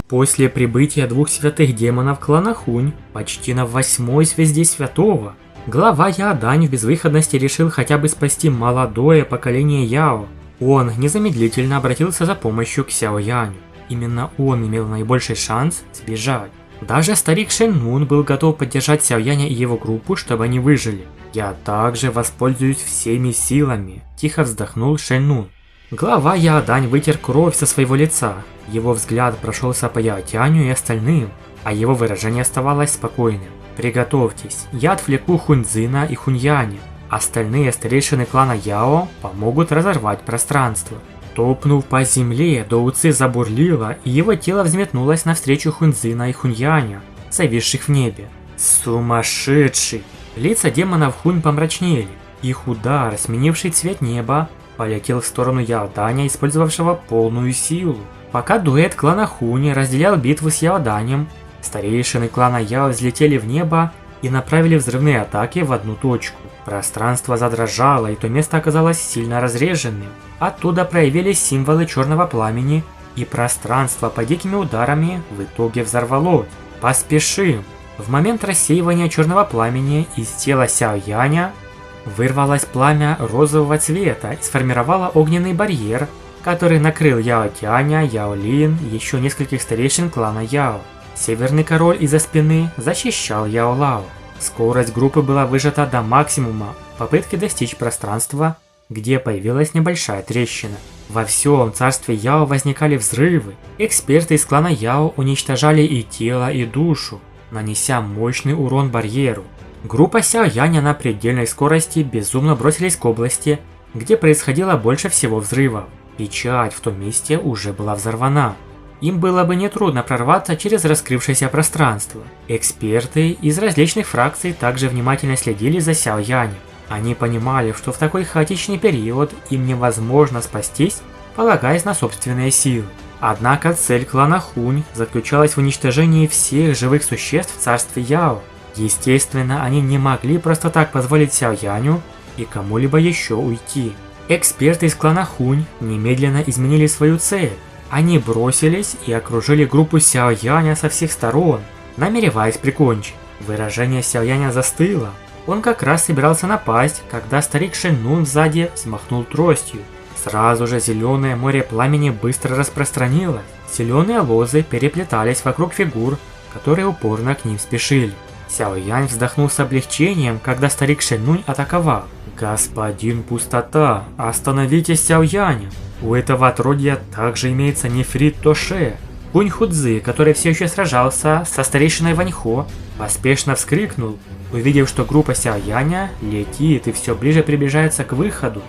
После прибытия двух святых демонов клана Хунь, почти на 8-й звезде святого, глава Яодань в безвыходности решил хотя бы спасти молодое поколение Яо. Он незамедлительно обратился за помощью к Сяо Яню. Именно он имел наибольший шанс сбежать. Даже старик Шэнь Нун был готов поддержать Сяо Яня и его группу, чтобы они выжили. «Я также воспользуюсь всеми силами», – тихо вздохнул Шэнь Нун. Глава Яодань вытер кровь со своего лица. Его взгляд прошелся по Яо Тяню и остальным, а его выражение оставалось спокойным. «Приготовьтесь, я отвлеку Хуньцзина и Хуньяня. Остальные старейшины клана Яо помогут разорвать пространство». Топнув по земле, Доу Ци забурлило, и его тело взметнулось навстречу Хуньцзина и Хуньяня, зависших в небе. «Сумасшедший!» Лица демонов Хунь помрачнели. Их удар, сменивший цвет неба, полетел в сторону Яоданя, использовавшего полную силу. Пока дуэт клана Хунь разделял битву с Яоданем, старейшины клана Яо взлетели в небо и направили взрывные атаки в одну точку. Пространство задрожало, и то место оказалось сильно разреженным. Оттуда проявились символы черного пламени, и пространство под дикими ударами в итоге взорвалось. «Поспешим!» В момент рассеивания черного пламени из тела Сяо Яня вырвалось пламя розового цвета и сформировало огненный барьер, который накрыл Яо Тяня, Яо Лин и еще нескольких старейшин клана Яо. Северный король из-за спины защищал Яо Лао. Скорость группы была выжата до максимума в попытке достичь пространства, где появилась небольшая трещина. Во всем царстве Яо возникали взрывы. Эксперты из клана Яо уничтожали и тело, и душу, нанеся мощный урон барьеру. Группа Сяо Яня на предельной скорости безумно бросились к области, где происходило больше всего взрывов. Печать в том месте уже была взорвана. Им было бы нетрудно прорваться через раскрывшееся пространство. Эксперты из различных фракций также внимательно следили за Сяо Янем. Они понимали, что в такой хаотичный период им невозможно спастись, полагаясь на собственные силы. Однако цель клана Хунь заключалась в уничтожении всех живых существ в царстве Яо. Естественно, они не могли просто так позволить Сяо Яню и кому-либо еще уйти. Эксперты из клана Хунь немедленно изменили свою цель. Они бросились и окружили группу Сяо Яня со всех сторон, намереваясь прикончить. Выражение Сяо Яня застыло. Он как раз собирался напасть, когда старик Шэнь Нун сзади взмахнул тростью. Сразу же зеленое море пламени быстро распространилось. Зеленые лозы переплетались вокруг фигур, которые упорно к ним спешили. Сяо Янь вздохнул с облегчением, когда старик Шэнь Нунь атаковал. «Господин Пустота, остановите Сяо Яня! У этого отродья также имеется нефрит Тоше». Хунь Худзи, который все еще сражался со старейшиной Ваньхо, поспешно вскрикнул, увидев, что группа Сяо Яня летит и все ближе приближается к выходу.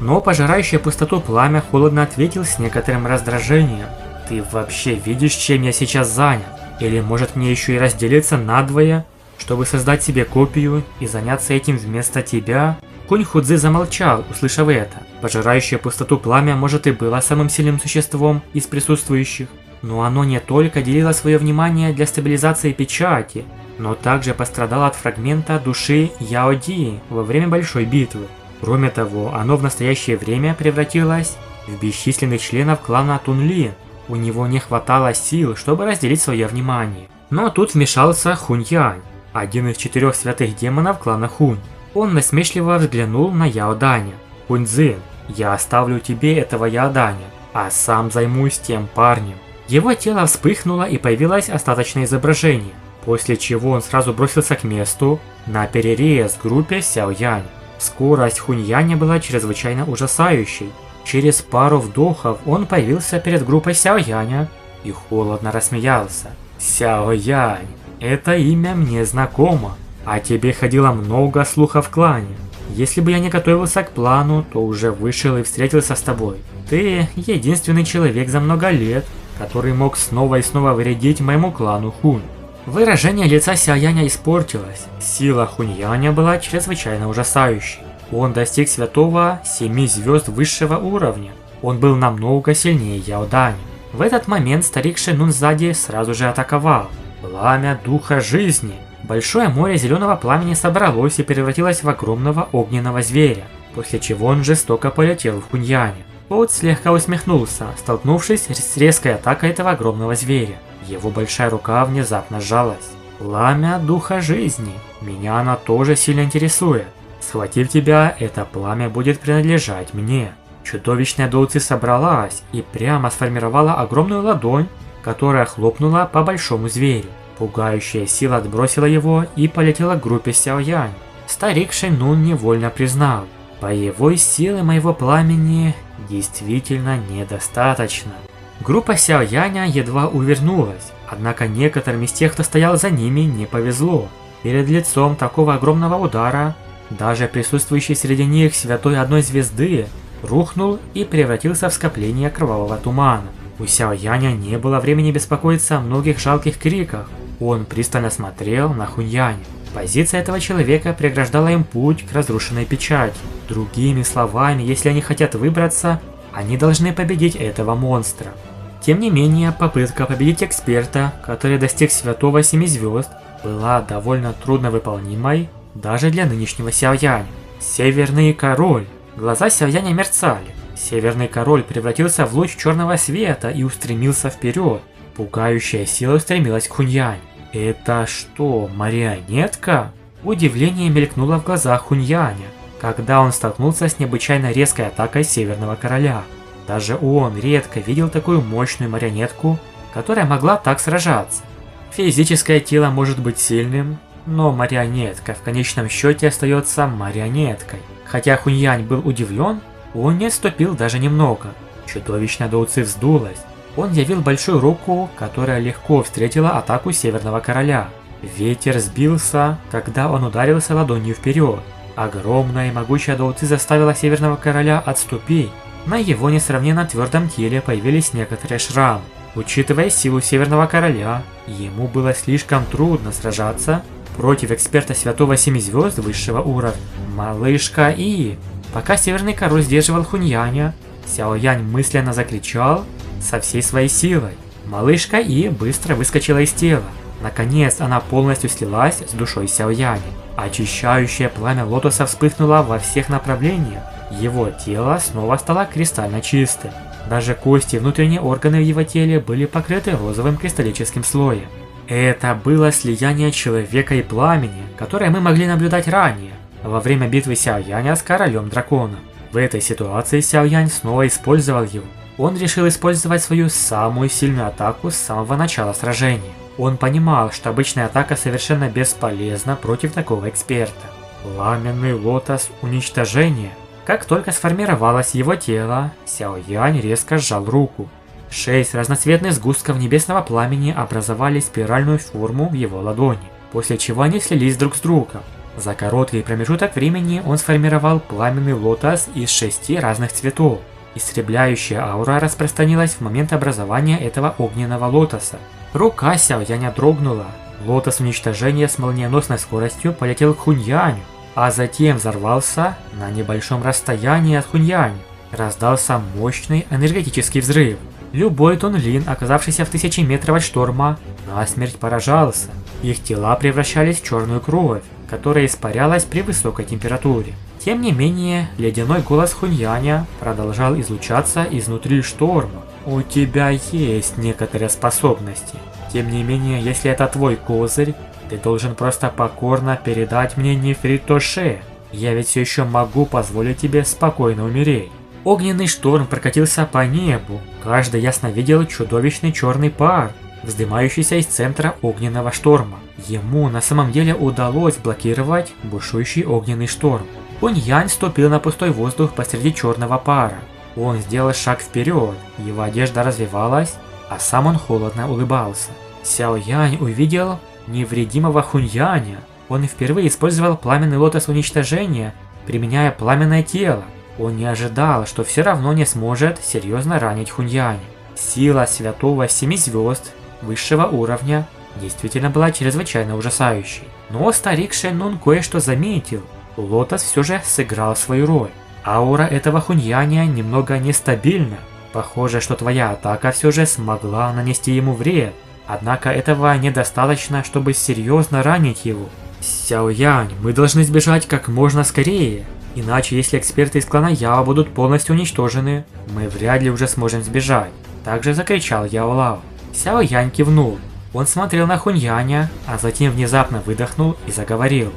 Но пожирающее пустоту пламя холодно ответил с некоторым раздражением. «Ты вообще видишь, чем я сейчас занят? Или может мне еще и разделиться надвое, чтобы создать себе копию и заняться этим вместо тебя?» Хунь Худзи замолчал, услышав это. Пожирающее пустоту пламя может и было самым сильным существом из присутствующих, но оно не только делило свое внимание для стабилизации печати, но также пострадало от фрагмента души Яо Ди во время большой битвы. Кроме того, оно в настоящее время превратилось в бесчисленных членов клана Тунлин. У него не хватало сил, чтобы разделить свое внимание. Но тут вмешался Хунь Янь, один из 4 святых демонов клана Хунь. Он насмешливо взглянул на Яо Даня. «Хуньцзин, я оставлю тебе этого Яо Даня, а сам займусь тем парнем». Его тело вспыхнуло и появилось остаточное изображение, после чего он сразу бросился к месту на перерез группе Сяо Янь. Скорость Хунь Яня была чрезвычайно ужасающей. Через пару вдохов он появился перед группой Сяо Яня и холодно рассмеялся. «Сяо Янь, это имя мне знакомо. О тебе ходило много слухов в клане. Если бы я не готовился к плану, то уже вышел и встретился с тобой. Ты единственный человек за много лет, который мог снова и снова вредить моему клану Хунь». Выражение лица Сяо Яня испортилось. Сила Хунь Яня была чрезвычайно ужасающей. Он достиг святого 7 звезд высшего уровня. Он был намного сильнее Яо Даня. В этот момент старик Шэнь Нун сзади сразу же атаковал. Пламя духа жизни. Большое море зеленого пламени собралось и превратилось в огромного огненного зверя, после чего он жестоко полетел в Хунь Яня. Тот слегка усмехнулся, столкнувшись с резкой атакой этого огромного зверя. Его большая рука внезапно сжалась. Пламя духа жизни. Меня она тоже сильно интересует. Схватив тебя, это пламя будет принадлежать мне. Чудовищная Доуци собралась и прямо сформировала огромную ладонь, которая хлопнула по большому зверю. Пугающая сила отбросила его и полетела к группе Сяо Янь. Старик Шэньнун невольно признал: боевой силы моего пламени действительно недостаточно. Группа Сяо Яня едва увернулась, однако некоторым из тех, кто стоял за ними, не повезло. Перед лицом такого огромного удара даже присутствующий среди них святой одной звезды рухнул и превратился в скопление кровавого тумана. У Сяо Яня не было времени беспокоиться о многих жалких криках. Он пристально смотрел на Хуньяня. Позиция этого человека преграждала им путь к разрушенной печати. Другими словами, если они хотят выбраться, они должны победить этого монстра. Тем не менее, попытка победить эксперта, который достиг святого 7 звезд, была довольно трудновыполнимой даже для нынешнего Сяо Яня. Северный король. Глаза Сяо Яня мерцали. Северный король превратился в луч черного света и устремился вперед. Пугающая сила устремилась к Хуньянь. Это что, марионетка? Удивление мелькнуло в глазах Хуньяня, когда он столкнулся с необычайно резкой атакой Северного короля. Даже он редко видел такую мощную марионетку, которая могла так сражаться. Физическое тело может быть сильным, но марионетка в конечном счете остается марионеткой. Хотя Хуньянь был удивлен, он не отступил даже немного. Чудовищная Доуци вздулась. Он явил большую руку, которая легко встретила атаку Северного короля. Ветер сбился, когда он ударился ладонью вперед. Огромная и могучая Доуци заставила Северного короля отступить. На его несравненно твердом теле появились некоторые шрамы. Учитывая силу Северного короля, ему было слишком трудно сражаться против эксперта святого 7 звезд высшего уровня. Малышка И. Пока Северный король сдерживал Хуньяня, Сяо Янь мысленно закричал со всей своей силой. Малышка И быстро выскочила из тела. Наконец она полностью слилась с душой Сяо Яня. Очищающее пламя лотоса вспыхнуло во всех направлениях. Его тело снова стало кристально чистым. Даже кости и внутренние органы в его теле были покрыты розовым кристаллическим слоем. Это было слияние человека и пламени, которое мы могли наблюдать ранее, во время битвы Сяо Яня с королем дракона. В этой ситуации Сяо Янь снова использовал его. Он решил использовать свою самую сильную атаку с самого начала сражения. Он понимал, что обычная атака совершенно бесполезна против такого эксперта. Пламенный лотос уничтожения. Как только сформировалось его тело, Сяо Янь резко сжал руку. 6 разноцветных сгустков небесного пламени образовали спиральную форму в его ладони, после чего они слились друг с другом. За короткий промежуток времени он сформировал пламенный лотос из 6 разных цветов. Истребляющая аура распространилась в момент образования этого огненного лотоса. Рука Сяо Яня дрогнула. Лотос уничтожения с молниеносной скоростью полетел к Хуньяню, а затем взорвался на небольшом расстоянии от Хуньяня. Раздался мощный энергетический взрыв. Любой Тунлин, оказавшийся в 1000 метров от шторма, насмерть поражался. Их тела превращались в черную кровь, которая испарялась при высокой температуре. Тем не менее, ледяной голос Хуньяня продолжал излучаться изнутри шторма. У тебя есть некоторые способности. Тем не менее, если это твой козырь, ты должен просто покорно передать мне нефрит Тоше. Я ведь все еще могу позволить тебе спокойно умереть. Огненный шторм прокатился по небу. Каждый ясно видел чудовищный черный пар, вздымающийся из центра огненного шторма. Ему на самом деле удалось блокировать бушующий огненный шторм. Хуньянь ступил на пустой воздух посреди черного пара. Он сделал шаг вперед, его одежда развивалась, а сам он холодно улыбался. Сяо Янь увидел невредимого Хуньяня. Он впервые использовал пламенный лотос уничтожения, применяя пламенное тело. Он не ожидал, что все равно не сможет серьезно ранить Хуньяня. Сила святого 7 звезд высшего уровня действительно была чрезвычайно ужасающей. Но старик Шэньнун кое-что заметил. Лотос все же сыграл свою роль. Аура этого Хуньяня немного нестабильна. Похоже, что твоя атака все же смогла нанести ему вред. Однако этого недостаточно, чтобы серьезно ранить его. Сяо Янь, мы должны сбежать как можно скорее. Иначе, если эксперты из клана Яо будут полностью уничтожены, мы вряд ли уже сможем сбежать. Также закричал Яо Лао. Сяо Янь кивнул. Он смотрел на Хуньяня, а затем внезапно выдохнул и заговорил.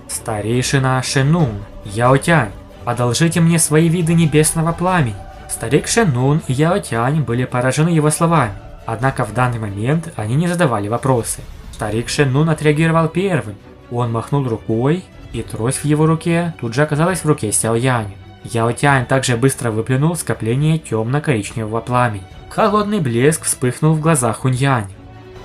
«Старейшина Шенун, Яо Тянь, одолжите мне свои виды небесного пламени». Старик Шенун и Яо Тянь были поражены его словами, однако в данный момент они не задавали вопросы. Старик Шенун отреагировал первым. Он махнул рукой, и трость в его руке тут же оказалась в руке Сяо Яня. Яо Тянь также быстро выплюнул скопление темно-коричневого пламени. Холодный блеск вспыхнул в глазах Хуньяня.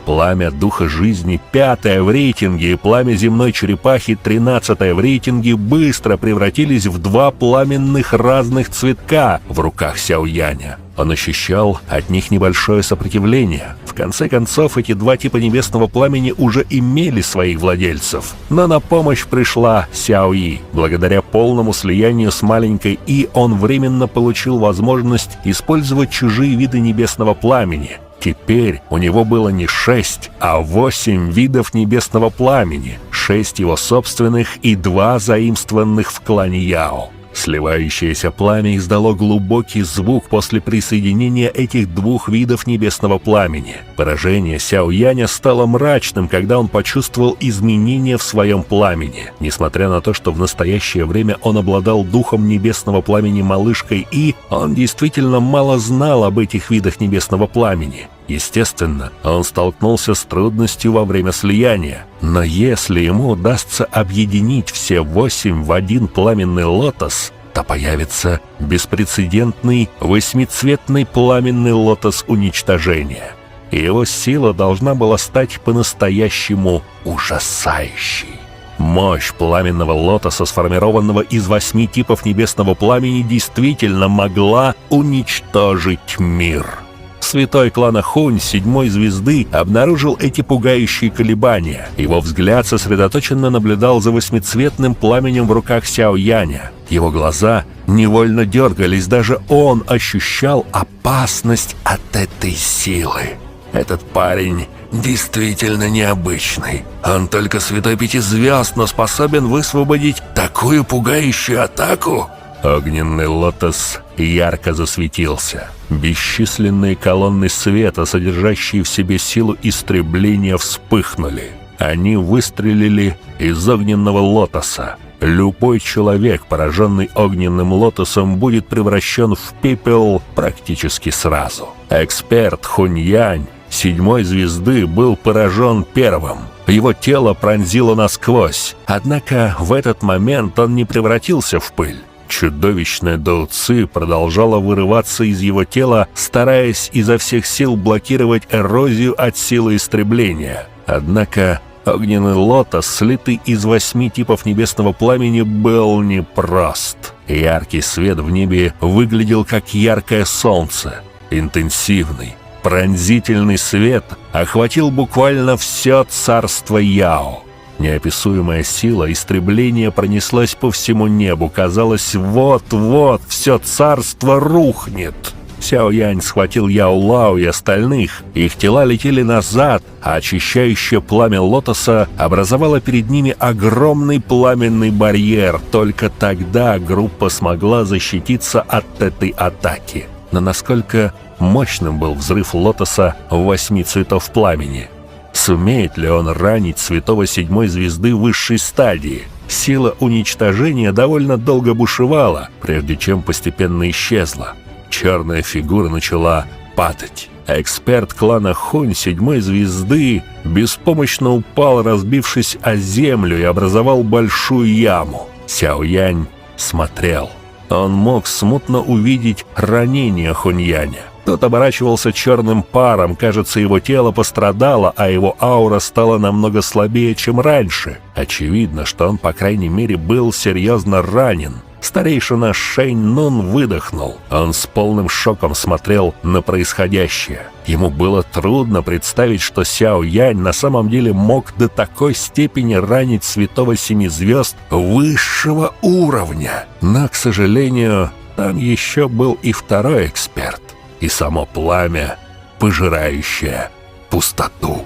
Пламя Духа Жизни 5-е в рейтинге и пламя Земной Черепахи 13-е в рейтинге быстро превратились в два пламенных разных цветка в руках Сяо Яня. Он ощущал от них небольшое сопротивление. В конце концов, эти два типа небесного пламени уже имели своих владельцев. Но на помощь пришла Сяо И. Благодаря полному слиянию с маленькой И он временно получил возможность использовать чужие виды небесного пламени. Теперь у него было не 6, а 8 видов небесного пламени, 6 его собственных и 2 заимствованных в клане Яо. Сливающееся пламя издало глубокий звук после присоединения этих двух видов небесного пламени. Выражение Сяо Яня стало мрачным, когда он почувствовал изменения в своем пламени. Несмотря на то, что в настоящее время он обладал духом небесного пламени малышкой И, он действительно мало знал об этих видах небесного пламени. Естественно, он столкнулся с трудностью во время слияния. Но если ему удастся объединить все 8 в один пламенный лотос, то появится беспрецедентный 8-цветный пламенный лотос уничтожения. И его сила должна была стать по-настоящему ужасающей. Мощь пламенного лотоса, сформированного из 8 типов небесного пламени, действительно могла уничтожить мир. Святой клана Хунь 7-й звезды обнаружил эти пугающие колебания. Его взгляд сосредоточенно наблюдал за 8-цветным пламенем в руках Сяо Яня. Его глаза невольно дергались, даже он ощущал опасность от этой силы. Этот парень действительно необычный. Он только Святой 5 звезд, но способен высвободить такую пугающую атаку. Огненный лотос ярко засветился. Бесчисленные колонны света, содержащие в себе силу истребления, вспыхнули. Они выстрелили из огненного лотоса. Любой человек, пораженный огненным лотосом, будет превращен в пепел практически сразу. Эксперт Хуньянь 7-й звезды был поражен первым. Его тело пронзило насквозь. Однако в этот момент он не превратился в пыль. Чудовищная Дао Ци продолжала вырываться из его тела, стараясь изо всех сил блокировать эрозию от силы истребления. Однако огненный лотос, слитый из 8 типов небесного пламени, был непрост. Яркий свет в небе выглядел как яркое солнце. Интенсивный, пронзительный свет охватил буквально все царство Яо. Неописуемая сила истребления пронеслась по всему небу. Казалось, вот-вот все царство рухнет. Сяо Янь схватил Яо Лао и остальных. Их тела летели назад, а очищающее пламя лотоса образовало перед ними огромный пламенный барьер. Только тогда группа смогла защититься от этой атаки. Но насколько мощным был взрыв лотоса в 8 цветов пламени? Сумеет ли он ранить святого 7-й звезды высшей стадии? Сила уничтожения довольно долго бушевала, прежде чем постепенно исчезла. Черная фигура начала падать. Эксперт клана Хунь 7-й звезды беспомощно упал, разбившись о землю, и образовал большую яму. Сяо Янь смотрел. Он мог смутно увидеть ранение Хуньяня. Тот оборачивался черным паром, кажется, его тело пострадало, а его аура стала намного слабее, чем раньше. Очевидно, что он, по крайней мере, был серьезно ранен. Старейшина Шэнь Нун выдохнул. Он с полным шоком смотрел на происходящее. Ему было трудно представить, что Сяо Янь на самом деле мог до такой степени ранить святого 7 звезд высшего уровня. Но, к сожалению, там еще был и второй эксперт. И само пламя, пожирающее пустоту.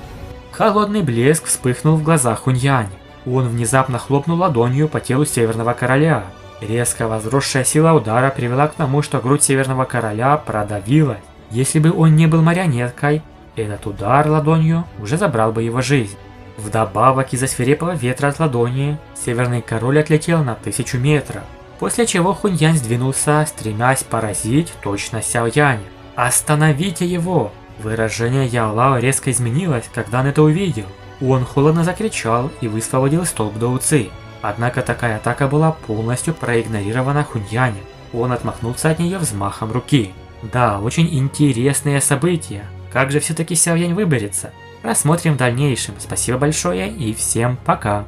Холодный блеск вспыхнул в глазах Хуньяня. Он внезапно хлопнул ладонью по телу Северного Короля. Резко возросшая сила удара привела к тому, что грудь Северного Короля продавилась. Если бы он не был марионеткой, этот удар ладонью уже забрал бы его жизнь. Вдобавок из-за свирепого ветра от ладони, Северный Король отлетел на 1000 метров, после чего Хунь-Янь сдвинулся, стремясь поразить точность Сяо Яня. «Остановите его!» Выражение Яо Лао резко изменилось, когда он это увидел. Он холодно закричал и высвободил столб Доу Ци. Однако такая атака была полностью проигнорирована Хунь-Янем. Он отмахнулся от нее взмахом руки. Да, очень интересные события. Как же все-таки Сяо Янь выберется? Рассмотрим в дальнейшем. Спасибо большое и всем пока.